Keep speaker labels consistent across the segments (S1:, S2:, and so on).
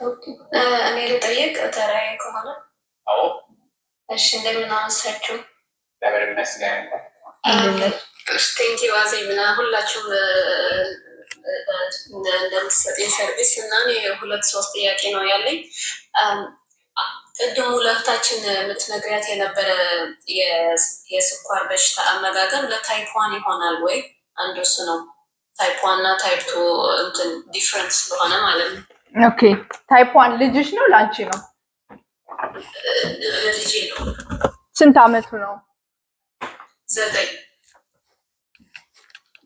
S1: ኦኬ እኔ ልጠይቅ ተራዬ ከሆነ? አዎ። እሺ እንደምን አመሳችሁ? ለምን መስገን ቴንኪው አዜብና ሁላችሁም እንደምትሰጡኝ ሰርቪስ እና እኔ 2-3 ጥያቄ ነው ያለኝ። ቅድም ሁለታችን የምትነግሪያት የነበረ የስኳር በሽታ አመጋገብ ለታይፕ 1 ይሆናል ወይ? አንዱ እሱ ነው። ታይፕ 1 እና ታይፕ 2 እንትን ዲፍረንስ ስለሆነ ማለት ነው። ኦኬ ታይፕ 1 ልጅሽ ነው ላንቺ ነው? ልጄ ነው። ስንት አመቱ ነው?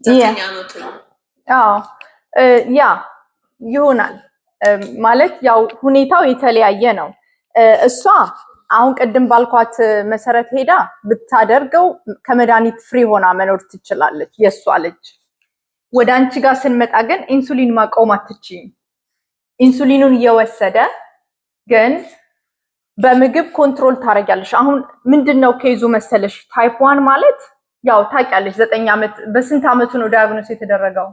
S1: 9 አመቱ ነው። አዎ ያ ይሆናል ማለት ያው ሁኔታው የተለያየ ነው። እሷ አሁን ቅድም ባልኳት መሰረት ሄዳ ብታደርገው ከመድኃኒት ፍሪ ሆና መኖር ትችላለች የሷ ልጅ። ወደ አንቺ ጋር ስንመጣ ግን ኢንሱሊን ማቆም አትችይም። ኢንሱሊኑን እየወሰደ ግን በምግብ ኮንትሮል ታደርጊያለሽ። አሁን ምንድነው ከይዙ መሰለሽ ታይፕ 1 ማለት ያው ታውቂያለሽ 9 አመት በስንት አመቱ ነው ዳያግኖስ የተደረገው?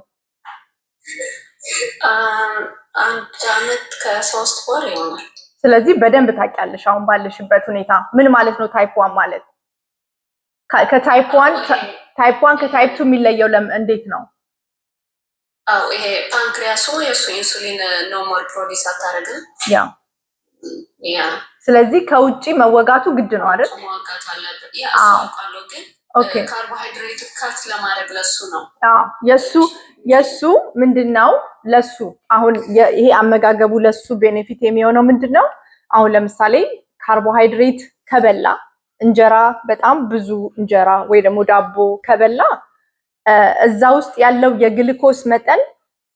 S1: 1 አመት ከ3 ወር ይሆናል። ስለዚህ በደንብ ታውቂያለሽ አሁን ባለሽበት ሁኔታ ምን ማለት ነው ታይፕ 1 ማለት። ከታይፕ 1 ከታይፕ 2 የሚለየው እንዴት ነው? አው ይሄ ፓንክሪያሱ የሱ ኢንሱሊን ኖርማል ፕሮዲዩስ አታረግም። ያ ስለዚህ ከውጪ መወጋቱ ግድ ነው አይደል? መወጋት አለበት። ያ አውቃለሁ ግን ካርቦሃይድሬት ካት ለማድረግ ለሱ ነው። የሱ ምንድነው ለሱ አሁን ይሄ አመጋገቡ ለሱ ቤኔፊት የሚሆነው ምንድነው? አሁን ለምሳሌ ካርቦሃይድሬት ከበላ እንጀራ በጣም ብዙ እንጀራ ወይ ደግሞ ዳቦ ከበላ እዛ ውስጥ ያለው የግሉኮስ መጠን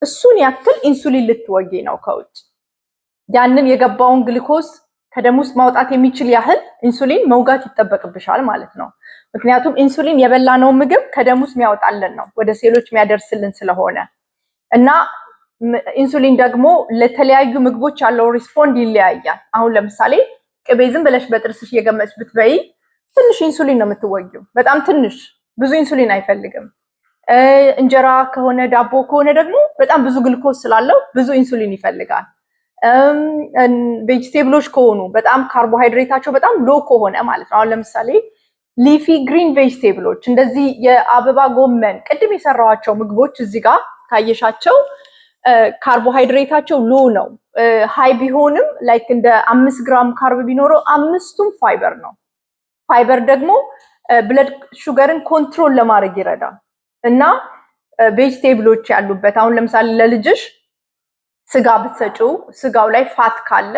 S1: እሱን ያክል ኢንሱሊን ልትወጊ ነው ከውጭ። ያንን የገባውን ግሉኮስ ከደም ውስጥ ማውጣት የሚችል ያህል ኢንሱሊን መውጋት ይጠበቅብሻል ማለት ነው። ምክንያቱም ኢንሱሊን የበላነው ምግብ ከደም ውስጥ የሚያወጣልን ነው ወደ ሴሎች የሚያደርስልን ስለሆነ እና ኢንሱሊን ደግሞ ለተለያዩ ምግቦች ያለው ሪስፖንድ ይለያያል። አሁን ለምሳሌ ቅቤ ዝም ብለሽ በጥርስሽ እየገመጥሽ ብትበይ ትንሽ ኢንሱሊን ነው የምትወጊው፣ በጣም ትንሽ፣ ብዙ ኢንሱሊን አይፈልግም። እንጀራ ከሆነ ዳቦ ከሆነ ደግሞ በጣም ብዙ ግሉኮስ ስላለው ብዙ ኢንሱሊን ይፈልጋል። ቬጂቴብሎች ከሆኑ በጣም ካርቦሃይድሬታቸው በጣም ሎ ከሆነ ማለት ነው። አሁን ለምሳሌ ሊፊ ግሪን ቬጂቴብሎች እንደዚህ የአበባ ጎመን ቅድም የሰራዋቸው ምግቦች እዚህ ጋር ካየሻቸው ካርቦሃይድሬታቸው ሎ ነው። ሃይ ቢሆንም ላይክ እንደ 5 ግራም ካርብ ቢኖረው 5ቱም ፋይበር ነው። ፋይበር ደግሞ ብለድ ሹገርን ኮንትሮል ለማድረግ ይረዳል እና ቬጂቴብሎች ያሉበት አሁን ለምሳሌ ለልጅሽ ስጋ ብትሰጪው ስጋው ላይ ፋት ካለ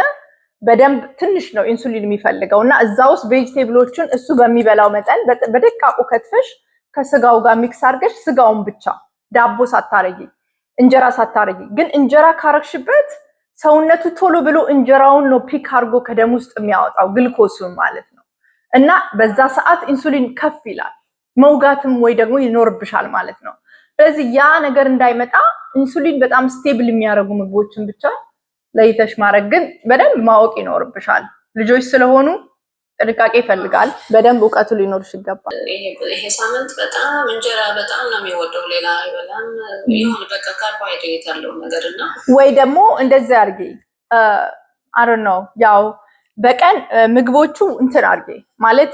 S1: በደንብ ትንሽ ነው ኢንሱሊን የሚፈልገው እና እዛ ውስጥ ቬጂቴብሎችን እሱ በሚበላው መጠን በደቃቁ ከትፈሽ ከስጋው ጋር ሚክስ አድርገሽ ስጋውን ብቻ ዳቦ ሳታረጊ እንጀራ ሳታረጊ። ግን እንጀራ ካረግሽበት ሰውነቱ ቶሎ ብሎ እንጀራውን ነው ፒክ አድርጎ ከደም ውስጥ የሚያወጣው ግሉኮሱን ማለት ነው እና በዛ ሰዓት ኢንሱሊን ከፍ ይላል፣ መውጋትም ወይ ደግሞ ይኖርብሻል ማለት ነው። ስለዚህ ያ ነገር እንዳይመጣ ኢንሱሊን በጣም ስቴብል የሚያደርጉ ምግቦችን ብቻ ለይተሽ ማድረግ ግን በደንብ ማወቅ ይኖርብሻል። ልጆች ስለሆኑ ጥንቃቄ ይፈልጋል። በደንብ እውቀቱ ሊኖርሽ ይገባል። ይሄ ሳምንት በጣም እንጀራ በጣም ነው የሚወደው፣ ሌላ አይበላም። ይሁን በቃ ካርቦሃይድሬት ያለው ነገርና ወይ ደግሞ እንደዚህ አድርጊ አይ ዶንት ኖ ያው በቀን ምግቦቹ እንትን አድርጊ ማለት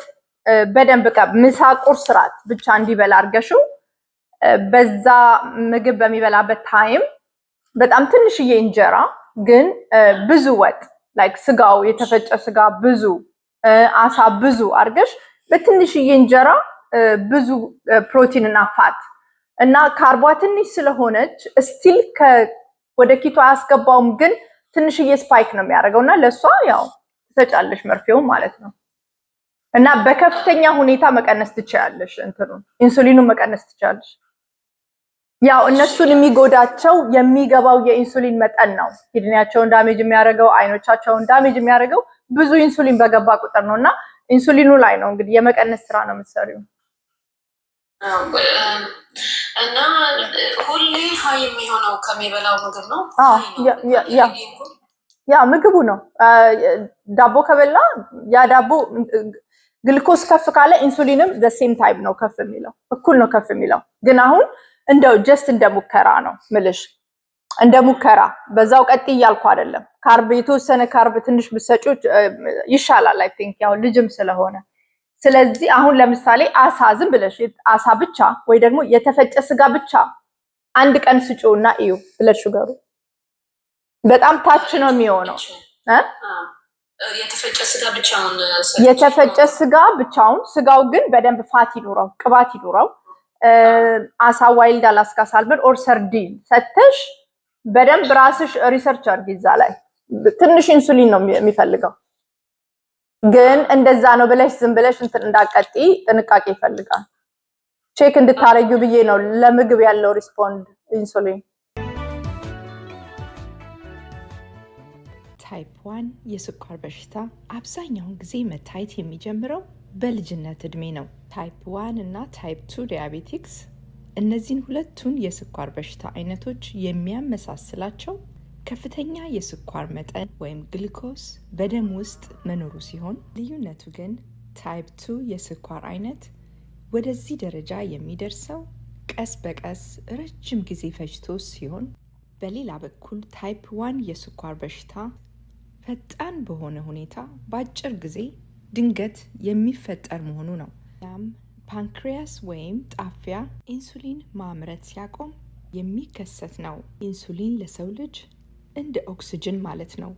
S1: በደንብ በቃ ምሳ ቁርስ ራት ብቻ እንዲበላ አድርገሽው በዛ ምግብ በሚበላበት ታይም በጣም ትንሽዬ እንጀራ ግን ብዙ ወጥ ላይክ ስጋው የተፈጨ ስጋ ብዙ አሳ ብዙ አድርገሽ በትንሽዬ እንጀራ ብዙ ፕሮቲን እና ፋት እና ካርቧ ትንሽ ስለሆነች ስቲል ወደ ኪቶ አያስገባውም ግን ትንሽዬ ስፓይክ ነው የሚያደርገውና ለሷ ያው ተጫለሽ መርፌው ማለት ነው እና በከፍተኛ ሁኔታ መቀነስ ትችያለሽ። ኢንሱሊኑን መቀነስ ትችያለሽ። ያው እነሱን የሚጎዳቸው የሚገባው የኢንሱሊን መጠን ነው። ኪድኒያቸውን ዳሜጅ የሚያደርገው አይኖቻቸውን ዳሜጅ የሚያደርገው ብዙ ኢንሱሊን በገባ ቁጥር ነውና ኢንሱሊኑ ላይ ነው እንግዲህ የመቀነስ ስራ ነው የምትሰሪው። እና ሁሌ ሃይ የሚሆነው ከሚበላው ምግብ ነው። ያ ምግቡ ነው። ዳቦ ከበላ ያ ዳቦ ግሉኮስ ከፍ ካለ ኢንሱሊንም ሴም ታይም ነው ከፍ የሚለው፣ እኩል ነው ከፍ የሚለው። ግን አሁን እንደው ጀስት እንደሙከራ ነው ምልሽ። እንደ ሙከራ በዛው ቀጥ እያልኩ አይደለም። ካርብ የተወሰነ ካርብ ትንሽ ብትሰጪው ይሻላል። አይ ቲንክ ያው ልጅም ስለሆነ ስለዚህ አሁን ለምሳሌ አሳ ዝም ብለሽ አሳ ብቻ ወይ ደግሞ የተፈጨ ስጋ ብቻ አንድ ቀን ስጪውና እዩ ብለሽ ሹገሩ በጣም ታች ነው የሚሆነው። የተፈጨ ስጋ ብቻውን ስጋው ግን በደንብ ፋት ይኖረው ቅባት ይኖረው አሳ ዋይልድ አላስካ ሳልመን ኦር ሰርዲን ሰተሽ በደንብ ራስሽ ሪሰርች አድርጊ። እዛ ላይ ትንሽ ኢንሱሊን ነው የሚፈልገው፣ ግን እንደዛ ነው ብለሽ ዝም ብለሽ እንትን እንዳቀጢ ጥንቃቄ ይፈልጋል። ቼክ እንድታረጊው ብዬ ነው ለምግብ ያለው ሪስፖንድ ኢንሱሊን።
S2: ታይፕ 1 የስኳር በሽታ አብዛኛውን ጊዜ መታየት የሚጀምረው በልጅነት እድሜ ነው። ታይፕ 1 እና ታይፕ 2 ዲያቤቲክስ እነዚህን ሁለቱን የስኳር በሽታ አይነቶች የሚያመሳስላቸው ከፍተኛ የስኳር መጠን ወይም ግሉኮስ በደም ውስጥ መኖሩ ሲሆን፣ ልዩነቱ ግን ታይፕ 2 የስኳር አይነት ወደዚህ ደረጃ የሚደርሰው ቀስ በቀስ ረጅም ጊዜ ፈጅቶ ሲሆን፣ በሌላ በኩል ታይፕ 1 የስኳር በሽታ ፈጣን በሆነ ሁኔታ በአጭር ጊዜ ድንገት የሚፈጠር መሆኑ ነው። ያም ፓንክሪያስ ወይም ጣፊያ ኢንሱሊን ማምረት ሲያቆም የሚከሰት ነው። ኢንሱሊን ለሰው ልጅ እንደ ኦክስጅን ማለት ነው።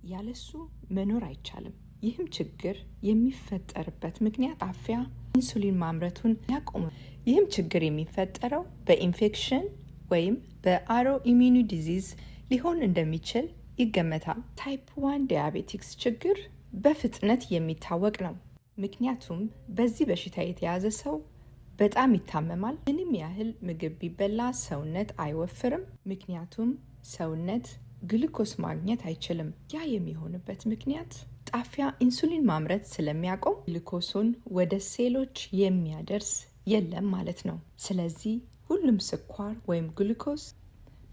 S2: ያለሱ መኖር አይቻልም። ይህም ችግር የሚፈጠርበት ምክንያት ጣፊያ ኢንሱሊን ማምረቱን ያቆሙ። ይህም ችግር የሚፈጠረው በኢንፌክሽን ወይም በአውቶ ኢሚዩን ዲዚዝ ሊሆን እንደሚችል ይገመታል። ታይፕ 1 ዲያቤቲክስ ችግር በፍጥነት የሚታወቅ ነው። ምክንያቱም በዚህ በሽታ የተያዘ ሰው በጣም ይታመማል። ምንም ያህል ምግብ ቢበላ ሰውነት አይወፍርም፣ ምክንያቱም ሰውነት ግሉኮስ ማግኘት አይችልም። ያ የሚሆንበት ምክንያት ጣፊያ ኢንሱሊን ማምረት ስለሚያቆም ግሉኮሱን ወደ ሴሎች የሚያደርስ የለም ማለት ነው። ስለዚህ ሁሉም ስኳር ወይም ግሉኮስ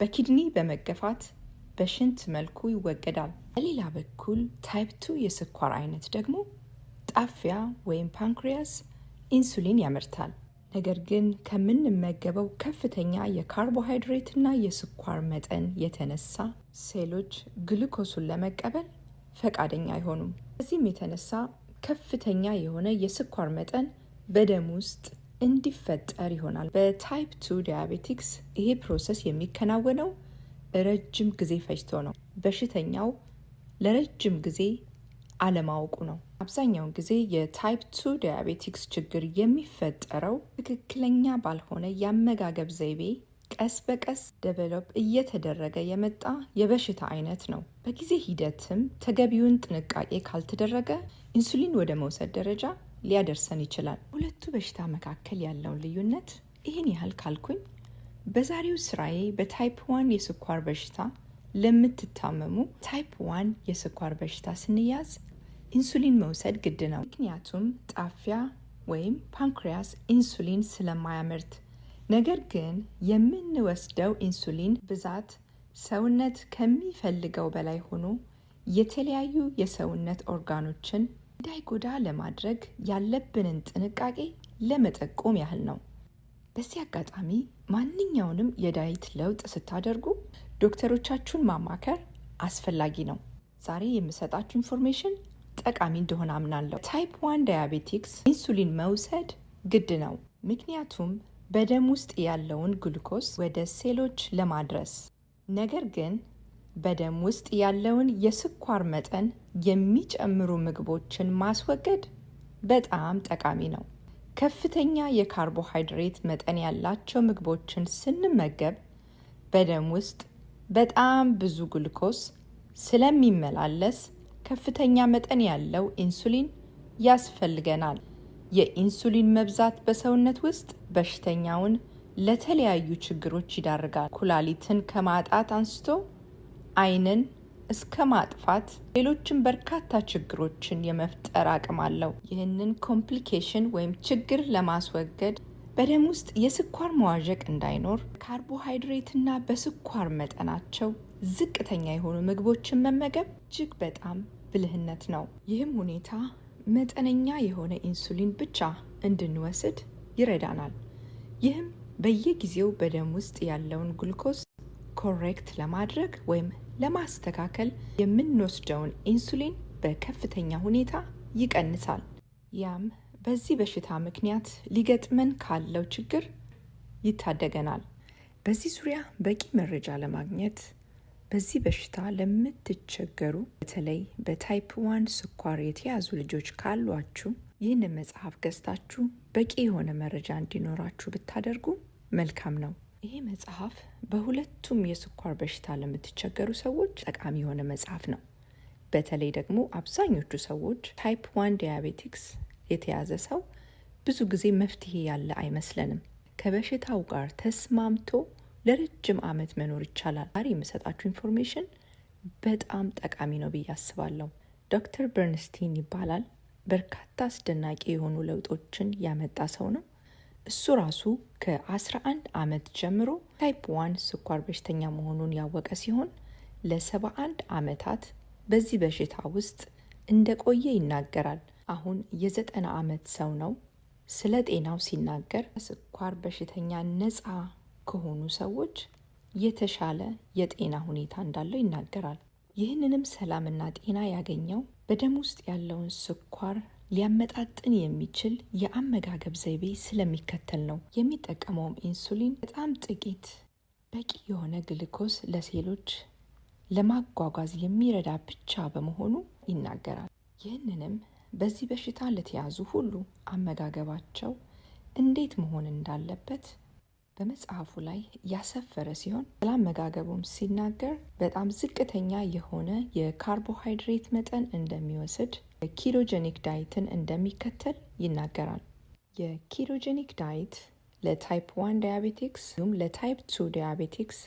S2: በኪድኒ በመገፋት በሽንት መልኩ ይወገዳል። በሌላ በኩል ታይፕ 2 የስኳር አይነት ደግሞ ጣፊያ ወይም ፓንክሪያስ ኢንሱሊን ያመርታል። ነገር ግን ከምንመገበው ከፍተኛ የካርቦሃይድሬት እና የስኳር መጠን የተነሳ ሴሎች ግሉኮሱን ለመቀበል ፈቃደኛ አይሆኑም። በዚህም የተነሳ ከፍተኛ የሆነ የስኳር መጠን በደም ውስጥ እንዲፈጠር ይሆናል። በታይፕ 2 ዲያቤቲክስ ይሄ ፕሮሰስ የሚከናወነው ረጅም ጊዜ ፈጅቶ ነው። በሽተኛው ለረጅም ጊዜ አለማወቁ ነው። አብዛኛውን ጊዜ የታይፕ 2 ዲያቤቲክስ ችግር የሚፈጠረው ትክክለኛ ባልሆነ የአመጋገብ ዘይቤ ቀስ በቀስ ዴቨሎፕ እየተደረገ የመጣ የበሽታ አይነት ነው። በጊዜ ሂደትም ተገቢውን ጥንቃቄ ካልተደረገ ኢንሱሊን ወደ መውሰድ ደረጃ ሊያደርሰን ይችላል። ሁለቱ በሽታ መካከል ያለውን ልዩነት ይህን ያህል ካልኩኝ፣ በዛሬው ስራዬ በታይፕ 1 የስኳር በሽታ ለምትታመሙ ታይፕ 1 የስኳር በሽታ ስንያዝ ኢንሱሊን መውሰድ ግድ ነው። ምክንያቱም ጣፊያ ወይም ፓንክሪያስ ኢንሱሊን ስለማያመርት። ነገር ግን የምንወስደው ኢንሱሊን ብዛት ሰውነት ከሚፈልገው በላይ ሆኖ የተለያዩ የሰውነት ኦርጋኖችን እንዳይጎዳ ለማድረግ ያለብንን ጥንቃቄ ለመጠቆም ያህል ነው። በዚህ አጋጣሚ ማንኛውንም የዳይት ለውጥ ስታደርጉ ዶክተሮቻችሁን ማማከር አስፈላጊ ነው። ዛሬ የምሰጣችሁ ኢንፎርሜሽን ጠቃሚ እንደሆነ አምናለሁ። ታይፕ 1 ዳያቤቲክስ ኢንሱሊን መውሰድ ግድ ነው፣ ምክንያቱም በደም ውስጥ ያለውን ግሉኮስ ወደ ሴሎች ለማድረስ። ነገር ግን በደም ውስጥ ያለውን የስኳር መጠን የሚጨምሩ ምግቦችን ማስወገድ በጣም ጠቃሚ ነው። ከፍተኛ የካርቦሃይድሬት መጠን ያላቸው ምግቦችን ስንመገብ በደም ውስጥ በጣም ብዙ ግሉኮስ ስለሚመላለስ ከፍተኛ መጠን ያለው ኢንሱሊን ያስፈልገናል። የኢንሱሊን መብዛት በሰውነት ውስጥ በሽተኛውን ለተለያዩ ችግሮች ይዳርጋል። ኩላሊትን ከማጣት አንስቶ ዓይንን እስከ ማጥፋት ሌሎችን በርካታ ችግሮችን የመፍጠር አቅም አለው። ይህንን ኮምፕሊኬሽን ወይም ችግር ለማስወገድ በደም ውስጥ የስኳር መዋዠቅ እንዳይኖር ካርቦሃይድሬትና በስኳር መጠናቸው ዝቅተኛ የሆኑ ምግቦችን መመገብ እጅግ በጣም ብልህነት ነው። ይህም ሁኔታ መጠነኛ የሆነ ኢንሱሊን ብቻ እንድንወስድ ይረዳናል። ይህም በየጊዜው በደም ውስጥ ያለውን ግሉኮስ ኮሬክት ለማድረግ ወይም ለማስተካከል የምንወስደውን ኢንሱሊን በከፍተኛ ሁኔታ ይቀንሳል። ያም በዚህ በሽታ ምክንያት ሊገጥመን ካለው ችግር ይታደገናል። በዚህ ዙሪያ በቂ መረጃ ለማግኘት በዚህ በሽታ ለምትቸገሩ በተለይ በታይፕ 1 ስኳር የተያዙ ልጆች ካሏችሁ ይህንን መጽሐፍ ገዝታችሁ በቂ የሆነ መረጃ እንዲኖራችሁ ብታደርጉ መልካም ነው። ይህ መጽሐፍ በሁለቱም የስኳር በሽታ ለምትቸገሩ ሰዎች ጠቃሚ የሆነ መጽሐፍ ነው። በተለይ ደግሞ አብዛኞቹ ሰዎች ታይፕ 1 ዲያቤቲክስ የተያዘ ሰው ብዙ ጊዜ መፍትሄ ያለ አይመስለንም። ከበሽታው ጋር ተስማምቶ ለረጅም ዓመት መኖር ይቻላል። ዛሬ የምሰጣችሁ ኢንፎርሜሽን በጣም ጠቃሚ ነው ብዬ አስባለሁ። ዶክተር በርንስቲን ይባላል። በርካታ አስደናቂ የሆኑ ለውጦችን ያመጣ ሰው ነው። እሱ ራሱ ከ11 ዓመት ጀምሮ ታይፕ 1 ስኳር በሽተኛ መሆኑን ያወቀ ሲሆን ለ71 ዓመታት በዚህ በሽታ ውስጥ እንደቆየ ይናገራል። አሁን የ90 ዓመት ሰው ነው። ስለ ጤናው ሲናገር ስኳር በሽተኛ ነፃ ከሆኑ ሰዎች የተሻለ የጤና ሁኔታ እንዳለው ይናገራል። ይህንንም ሰላምና ጤና ያገኘው በደም ውስጥ ያለውን ስኳር ሊያመጣጥን የሚችል የአመጋገብ ዘይቤ ስለሚከተል ነው። የሚጠቀመውም ኢንሱሊን በጣም ጥቂት በቂ የሆነ ግሉኮስ ለሴሎች ለማጓጓዝ የሚረዳ ብቻ በመሆኑ ይናገራል። ይህንንም በዚህ በሽታ ለተያዙ ሁሉ አመጋገባቸው እንዴት መሆን እንዳለበት በመጽሐፉ ላይ ያሰፈረ ሲሆን ስላመጋገቡም ሲናገር በጣም ዝቅተኛ የሆነ የካርቦሃይድሬት መጠን እንደሚወስድ፣ የኪቶጀኒክ ዳይትን እንደሚከተል ይናገራል። የኪቶጀኒክ ዳይት ለታይፕ 1 ዲያቤቲክስ እንዲሁም ለታይፕ 2 ዲያቤቲክስ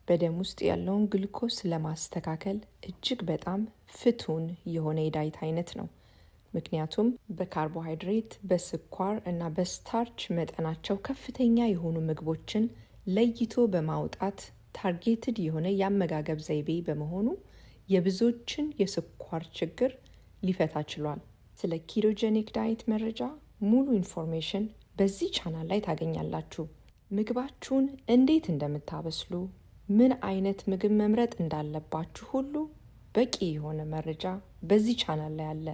S2: በደም ውስጥ ያለውን ግሉኮስ ለማስተካከል እጅግ በጣም ፍቱን የሆነ የዳይት አይነት ነው። ምክንያቱም በካርቦሃይድሬት፣ በስኳር እና በስታርች መጠናቸው ከፍተኛ የሆኑ ምግቦችን ለይቶ በማውጣት ታርጌትድ የሆነ የአመጋገብ ዘይቤ በመሆኑ የብዙዎችን የስኳር ችግር ሊፈታ ችሏል። ስለ ኪቶጀኒክ ዳይት መረጃ ሙሉ ኢንፎርሜሽን በዚህ ቻናል ላይ ታገኛላችሁ። ምግባችሁን እንዴት እንደምታበስሉ፣ ምን አይነት ምግብ መምረጥ እንዳለባችሁ ሁሉ በቂ የሆነ መረጃ በዚህ ቻናል ላይ አለ።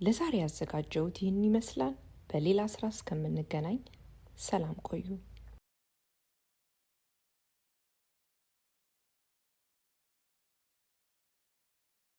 S2: ለዛሬ ያዘጋጀሁት ይህን ይመስላል። በሌላ ስራ እስከምንገናኝ ሰላም ቆዩ።